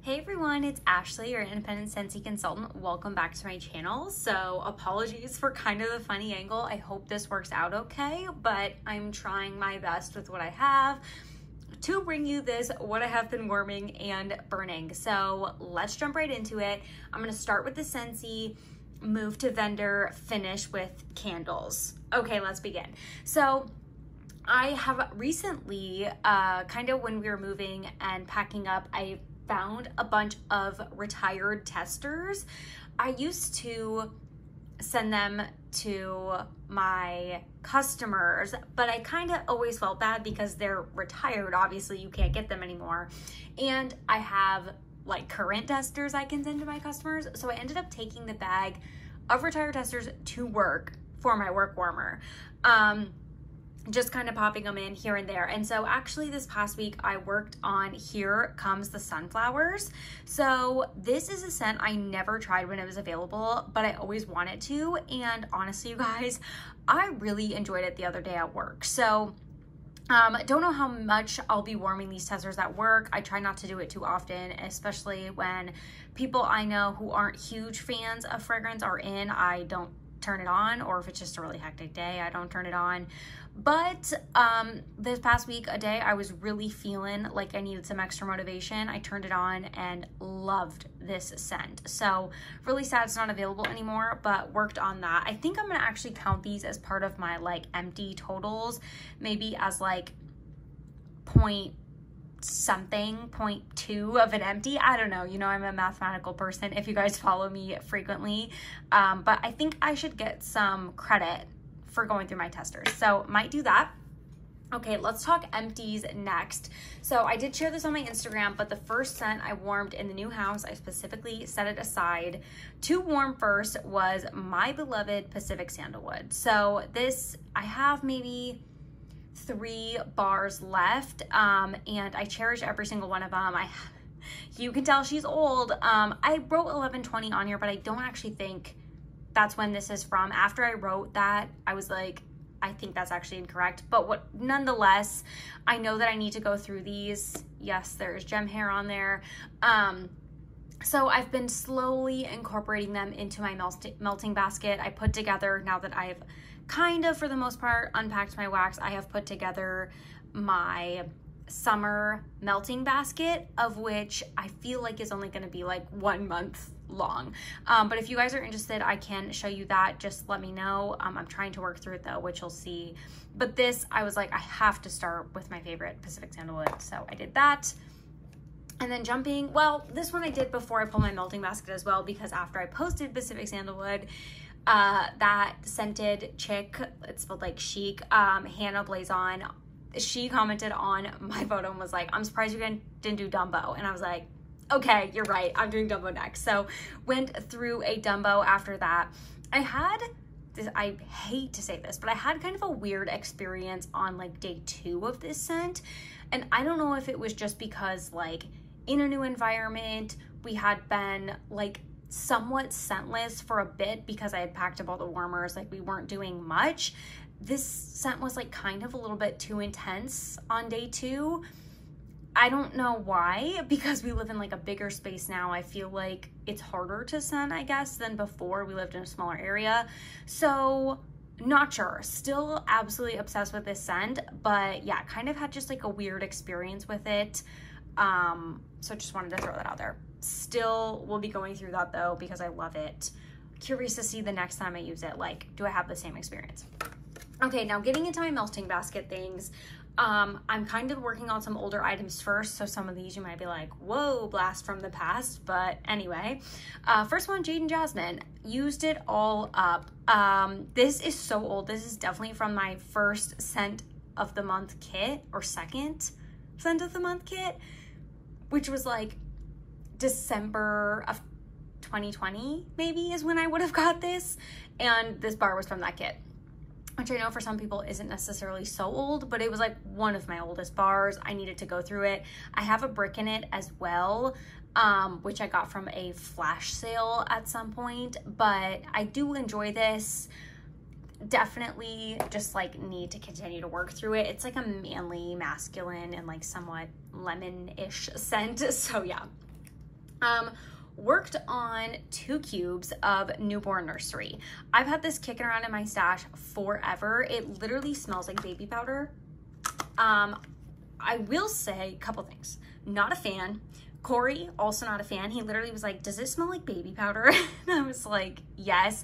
Hey everyone, it's Ashley, your independent Scentsy consultant. Welcome back to my channel. So apologies for kind of the funny angle. I hope this works out okay, but I'm trying my best with what I have to bring you this, what I have been warming and burning. So let's jump right into it. I'm gonna start with the Scentsy, move to vendor, finish with candles. Okay, let's begin. So I have recently, kind of when we were moving and packing up, I found a bunch of retired testers. I used to send them to my customers, but I kind of always felt bad because they're retired. Obviously, you can't get them anymore. And I have like current testers I can send to my customers. So I ended up taking the bag of retired testers to work for my work warmer. Just kind of popping them in here and there. And so actually this past week I worked on Here Comes the Sunflowers. So this is a scent I never tried when it was available, but I always wanted to. And honestly, you guys, I really enjoyed it the other day at work. So don't know how much I'll be warming these testers at work. I try not to do it too often, especially when people I know who aren't huge fans of fragrance are in. I don't turn it on, or if it's just a really hectic day, I don't turn it on. But this past week, a day I was really feeling like I needed some extra motivation. I turned it on and loved this scent. So really sad it's not available anymore, but worked on that. I think I'm gonna actually count these as part of my like empty totals, maybe as like point something, 0.2 of an empty. I don't know, you know, I'm a mathematical person if you guys follow me frequently, but I think I should get some credit for going through my testers, so might do that. Okay, let's talk empties next. So I did share this on my Instagram, but the first scent I warmed in the new house, I specifically set it aside to warm first, was my beloved Pacific Sandalwood. So this, I have maybe 3 bars left, and I cherish every single one of them. You can tell she's old. I wrote 11/20 on here, but I don't actually think that's when this is from. After I wrote that, I was like, I think that's actually incorrect. But nonetheless, I know that I need to go through these. Yes, there's gem hair on there. So I've been slowly incorporating them into my melting basket. I put together, now that I've kind of, for the most part, unpacked my wax, I have put together my summer melting basket, of which I feel like is only gonna be like 1 month long. But if you guys are interested, I can show you that. Just let me know. I'm trying to work through it though, which you'll see. But this, I was like, I have to start with my favorite Pacific Sandalwood. So I did that. And then jumping, well, this one I did before I pulled my melting basket as well, because after I posted Pacific Sandalwood, that scented chick, it's spelled like chic, Hannah Blazon, she commented on my photo and was like, I'm surprised you didn't do Dumbo. And I was like, okay, you're right, I'm doing Dumbo next. So went through a Dumbo after that. I had this, I hate to say this, but I had kind of a weird experience on like day 2 of this scent. And I don't know if it was just because like in a new environment, we had been like somewhat scentless for a bit because I had packed up all the warmers, like we weren't doing much. This scent was like kind of a little bit too intense on day 2. I don't know why, because we live in like a bigger space now. I feel like it's harder to scent, I guess, than before we lived in a smaller area. So not sure, still absolutely obsessed with this scent, but yeah, kind of had just like a weird experience with it. So just wanted to throw that out there. Still will be going through that though, because I love it. Curious to see the next time I use it, like, do I have the same experience? Okay, now getting into my melting basket things, I'm kind of working on some older items first, so some of these you might be like, whoa, blast from the past, but anyway. First one, Jade and Jasmine. Used it all up. This is so old. This is definitely from my first scent of the month kit, or second scent of the month kit, which was like December of 2020 maybe is when I would have got this, and this bar was from that kit, which I know for some people isn't necessarily so old, but it was like one of my oldest bars. I needed to go through it. I have a brick in it as well, which I got from a flash sale at some point, but I do enjoy this. Definitely just like need to continue to work through it. It's like a manly, masculine, and like somewhat lemon-ish scent, so yeah. Worked on 2 cubes of Newborn Nursery. I've had this kicking around in my stash forever. It literally smells like baby powder. I will say a couple things. Not a fan. Corey, also not a fan. He literally was like, does it smell like baby powder? And I was like, yes.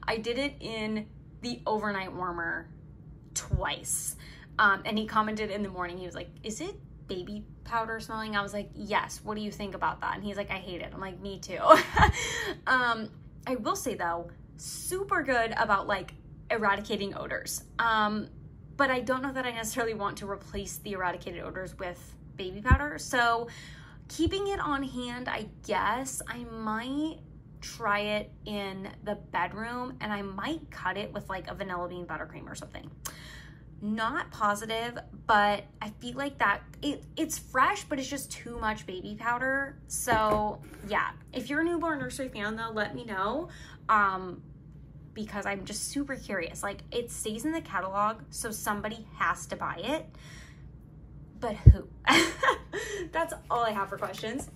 I did it in the overnight warmer twice. And he commented in the morning, he was like, is it baby powder smelling? I was like, yes. What do you think about that? And he's like, I hate it. I'm like, me too. I will say though, super good about like eradicating odors. But I don't know that I necessarily want to replace the eradicated odors with baby powder. So keeping it on hand, I guess I might try it in the bedroom, and I might cut it with like a vanilla bean buttercream or something. Not positive, but I feel like that it's fresh, but it's just too much baby powder. So yeah, if you're a Newborn Nursery fan though, let me know. Because I'm just super curious. Like, it stays in the catalog, so somebody has to buy it. But who? That's all I have for questions.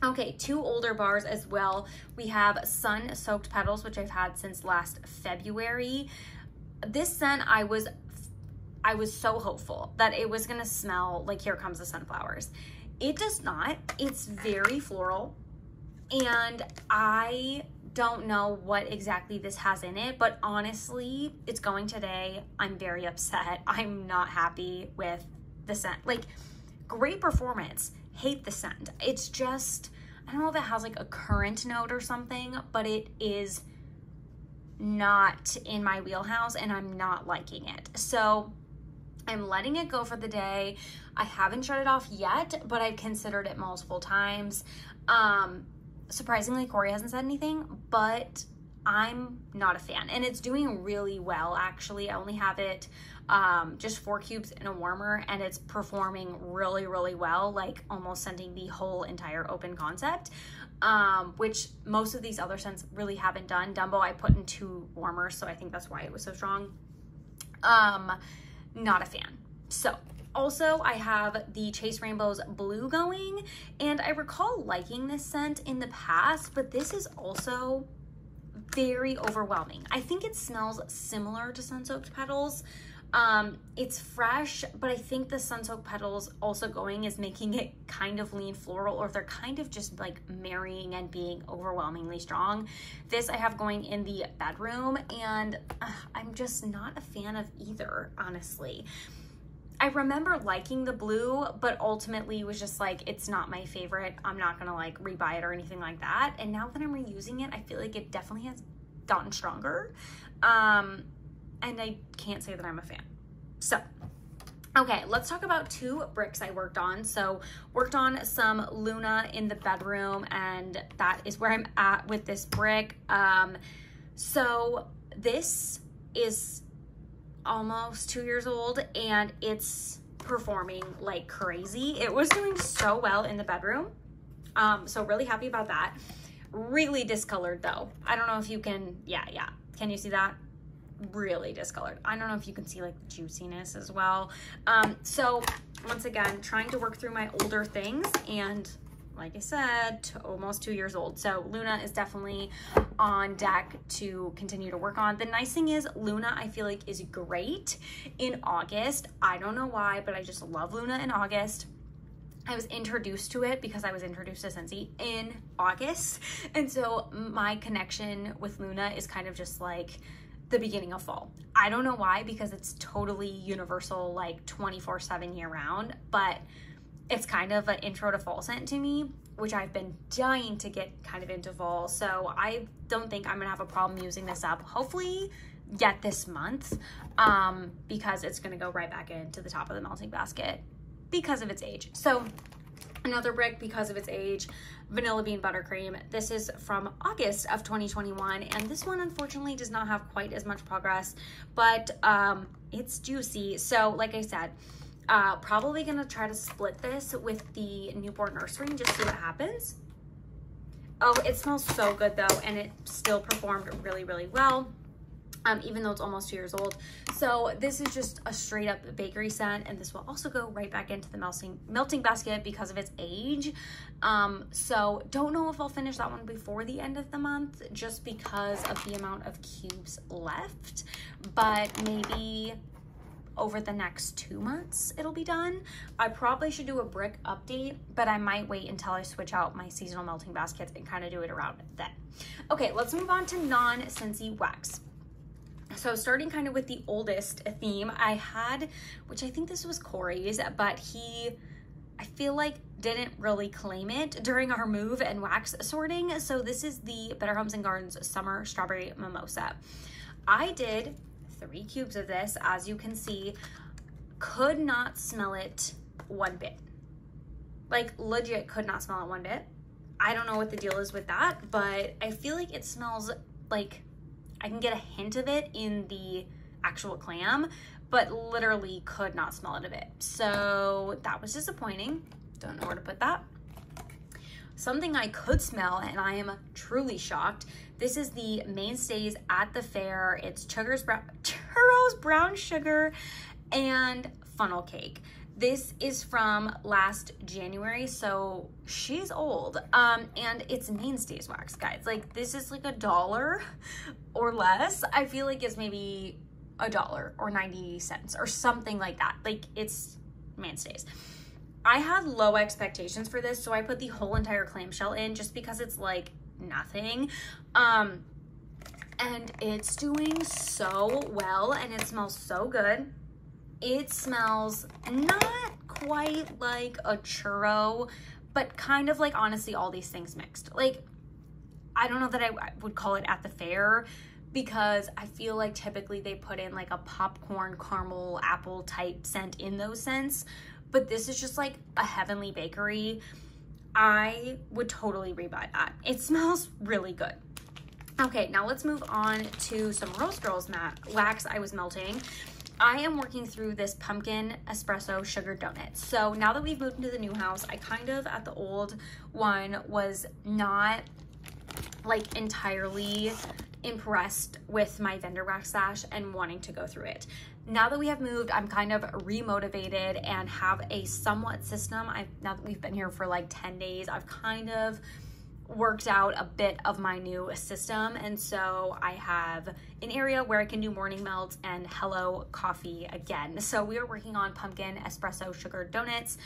Okay, 2 older bars as well. We have Sun Soaked Petals, which I've had since last February. This scent, I was so hopeful that it was gonna smell like Here Comes the Sunflowers. It does not. It's very floral, and I don't know what exactly this has in it, but honestly, it's going today. I'm very upset. I'm not happy with the scent. Like, great performance, hate the scent. It's just, I don't know if it has like a currant note or something, but it is not in my wheelhouse and I'm not liking it. So I'm letting it go for the day. I haven't shut it off yet, but I've considered it multiple times. Surprisingly, Corey hasn't said anything, but I'm not a fan, and it's doing really well. Actually, I only have it just 4 cubes in a warmer, and it's performing really, really well, like almost scenting the whole entire open concept, which most of these other scents really haven't done. Dumbo I put in 2 warmers, so I think that's why it was so strong. Not a fan. So also, I have the Chase Rainbows Blue going, and I recall liking this scent in the past, but this is also very overwhelming. I think it smells similar to Sun Soaked Petals. It's fresh, but I think the Sun Soaked Petals also going is making it kind of lean floral, or they're kind of just like marrying and being overwhelmingly strong. This I have going in the bedroom, and I'm just not a fan of either, honestly. I remember liking the blue, but ultimately was just like, it's not my favorite. I'm not gonna like rebuy it or anything like that. And now that I'm reusing it, I feel like it definitely has gotten stronger. And I can't say that I'm a fan. So, okay, let's talk about 2 bricks I worked on. So worked on some Luna in the bedroom, and that is where I'm at with this brick. So this is almost 2 years old, and it's performing like crazy. It was doing so well in the bedroom. So really happy about that. Really discolored though. I don't know if you can, yeah. Can you see that? Really discolored. I don't know if you can see like the juiciness as well. So once again, trying to work through my older things, and like I said, almost 2 years old. So Luna is definitely on deck to continue to work on. The nice thing is Luna, I feel like, is great in August. I don't know why, but I just love Luna in August. I was introduced to it because I was introduced to Scentsy in August. And so my connection with Luna is kind of just like the beginning of fall. I don't know why, because it's totally universal, like 24/7 year round, but it's kind of an intro to fall scent to me, which I've been dying to get kind of into fall. So I don't think I'm gonna have a problem using this up, hopefully yet this month, because it's gonna go right back into the top of the melting basket because of its age. So another brick because of its age, Vanilla Bean Buttercream. This is from August of 2021, and this one unfortunately does not have quite as much progress, but it's juicy. So like I said, probably gonna try to split this with the Newborn Nursery and just see what happens. Oh, it smells so good though, and it still performed really, really well. even though it's almost 2 years old. So this is just a straight up bakery scent, and this will also go right back into the melting basket because of its age. So don't know if I'll finish that one before the end of the month just because of the amount of cubes left, but maybe over the next 2 months it'll be done. I probably should do a brick update, but I might wait until I switch out my seasonal melting baskets and kind of do it around then. Okay, let's move on to non-Scentsy wax. So starting kind of with the oldest theme I had, which I think this was Corey's, but I feel like didn't really claim it during our move and wax sorting. So this is the Better Homes and Gardens Summer Strawberry Mimosa. I did 3 cubes of this, as you can see. Could not smell it one bit. Like legit could not smell it one bit. I don't know what the deal is with that, but I feel like it smells like I can get a hint of it in the actual clam, but literally could not smell it a bit. So that was disappointing. Don't know where to put that. Something I could smell, and I am truly shocked. This is the Mainstays at the Fair. It's churros, brown sugar, and funnel cake. This is from last January, so she's old. And it's Mainstays wax, guys. Like, this is like $1 or less. I feel like it's maybe $1 or 90 cents or something like that. Like, it's Mainstays. I had low expectations for this, so I put the whole entire clamshell in just because it's like nothing. And it's doing so well, and it smells so good. It smells not quite like a churro, but kind of like, honestly, all these things mixed. Like, I don't know that I would call it at the fair, because I feel like typically they put in like a popcorn, caramel, apple type scent in those scents. But this is just like a heavenly bakery. I would totally rebuy that. It smells really good. Okay, now let's move on to some Rose Girls wax I was melting. I am working through this pumpkin espresso sugar donut. So now that we've moved into the new house, I kind of at the old one was not like entirely impressed with my vendor wax stash and wanting to go through it. Now that we have moved, I'm kind of remotivated and have a somewhat system. Now that we've been here for like 10 days, I've kind of worked out a bit of my new system, and so I have an area where I can do morning melts and hello coffee again. So we are working on pumpkin espresso sugar donuts.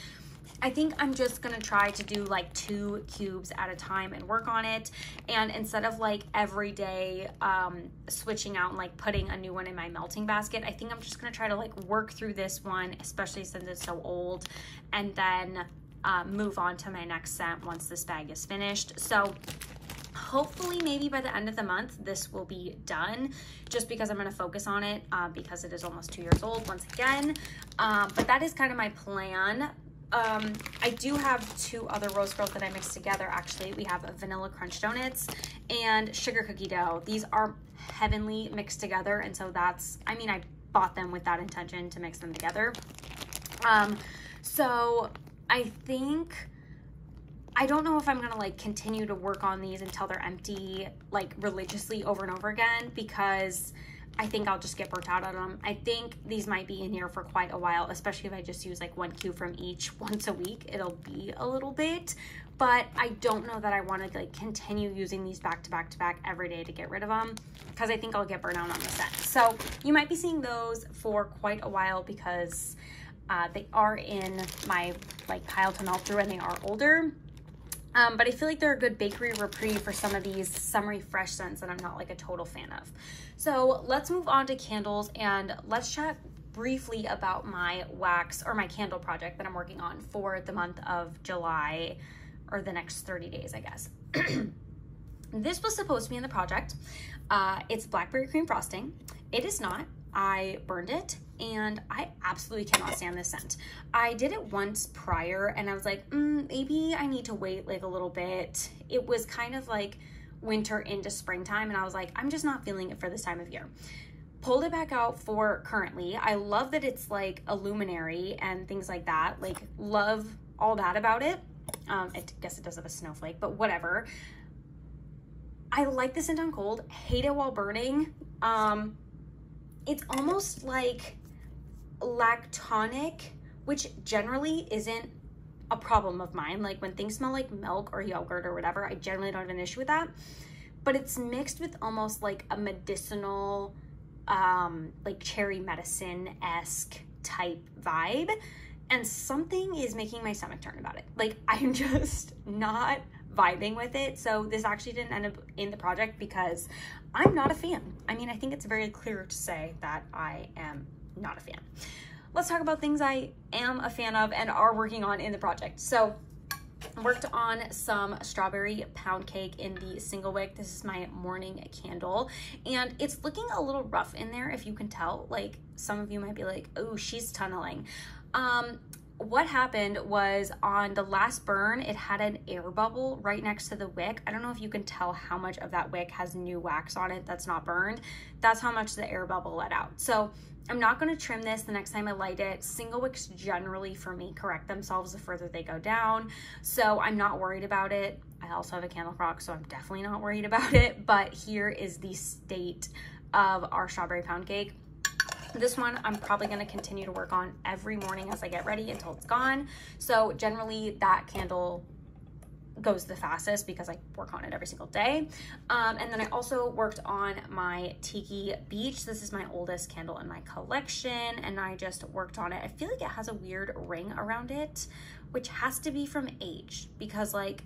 I think I'm just gonna try to do like 2 cubes at a time and work on it, and instead of like every day switching out and like putting a new one in my melting basket, I think I'm just gonna try to like work through this one, especially since it's so old, and then move on to my next scent once this bag is finished. So hopefully maybe by the end of the month this will be done, just because I'm going to focus on it because it is almost 2 years old once again. But that is kind of my plan. I do have 2 other Rose Girls that I mixed together. Actually, we have Vanilla Crunch Donuts and Sugar Cookie Dough. These are heavenly mixed together, and so that's, I mean, I bought them with that intention to mix them together. So I think, I don't know if I'm gonna like continue to work on these until they're empty like religiously over and over again, because I think I'll just get burnt out on them. I think these might be in here for quite a while, especially if I just use like 1 cube from each once a week. It'll be a little bit, but I don't know that I want to like continue using these back to back to back every day to get rid of them, because I think I'll get burnt out on the scent. So you might be seeing those for quite a while, because they are in my like pile to melt through, and they are older. But I feel like they're a good bakery reprieve for some of these summery fresh scents that I'm not like a total fan of. So let's move on to candles, and let's chat briefly about my wax or my candle project that I'm working on for the month of July, or the next 30 days, I guess. This was supposed to be in the project. It's blackberry cream frosting. It is not. I burned it, and I absolutely cannot stand this scent. I did it once prior, and I was like, maybe I need to wait like a little bit. It was kind of like winter into springtime, and I was like, I'm just not feeling it for this time of year. Pulled it back out for currently. I love that it's like a luminary and things like that. Like, love all that about it. I guess it does have a snowflake, but whatever. I like the scent on cold, hate it while burning. it's almost like lactonic, which generally isn't a problem of mine. Like when things smell like milk or yogurt or whatever, I generally don't have an issue with that. But it's mixed with almost like a medicinal, like cherry medicine-esque type vibe. And something is making my stomach turn about it. Like I'm just not vibing with it. So this actually didn't end up in the project because I'm not a fan. I mean, I think it's very clear to say that I am not a fan. Let's talk about things I am a fan of and are working on in the project. So I worked on some strawberry pound cake in the single wick. This is my morning candle and it's looking a little rough in there, if you can tell. Like some of you might be like, oh, she's tunneling. What happened was on the last burn, it had an air bubble right next to the wick. I don't know if you can tell how much of that wick has new wax on it that's not burned. That's how much the air bubble let out. So I'm not going to trim this the next time I light it. Single wicks generally for me correct themselves the further they go down. So I'm not worried about it. I also have a candle crock, so I'm definitely not worried about it. But here is the state of our strawberry pound cake. This one I'm probably going to continue to work on every morning as I get ready until it's gone. So generally that candle goes the fastest because I work on it every single day. And then I also worked on my Tiki Beach. This is my oldest candle in my collection and I just worked on it. I feel like it has a weird ring around it, which has to be from age because like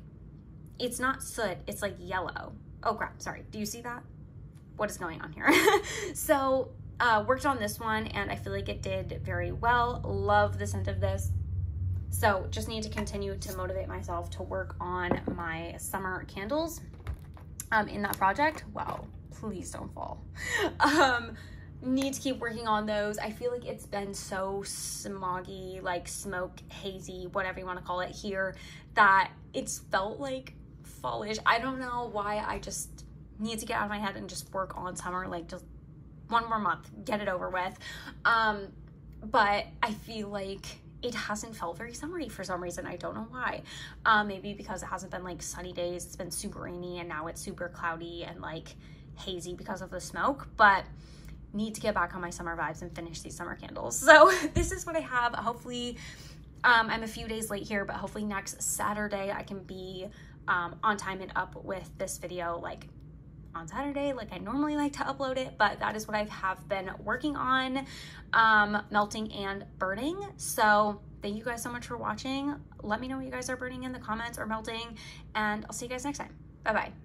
it's not soot, it's like yellow. Oh crap, sorry. Do you see that? What is going on here? So worked on this one and I feel like it did very well. Love the scent of this. So just need to continue to motivate myself to work on my summer candles in that project. Wow, please don't fall. Need to keep working on those. I feel like it's been so smoggy, like smoke, hazy, whatever you want to call it here, that it's felt like fallish. I don't know why. I just need to get out of my head and just work on summer, like just one more month, get it over with. But I feel like it hasn't felt very summery for some reason. I don't know why. Maybe because it hasn't been like sunny days. It's been super rainy and now it's super cloudy and like hazy because of the smoke, but need to get back on my summer vibes and finish these summer candles. So this is what I have. Hopefully, I'm a few days late here, but hopefully next Saturday I can be on time and up with this video like on Saturday like I normally like to upload it, but that is what I have been working on, melting and burning. So thank you guys so much for watching. Let me know what you guys are burning in the comments or melting, and I'll see you guys next time. Bye bye.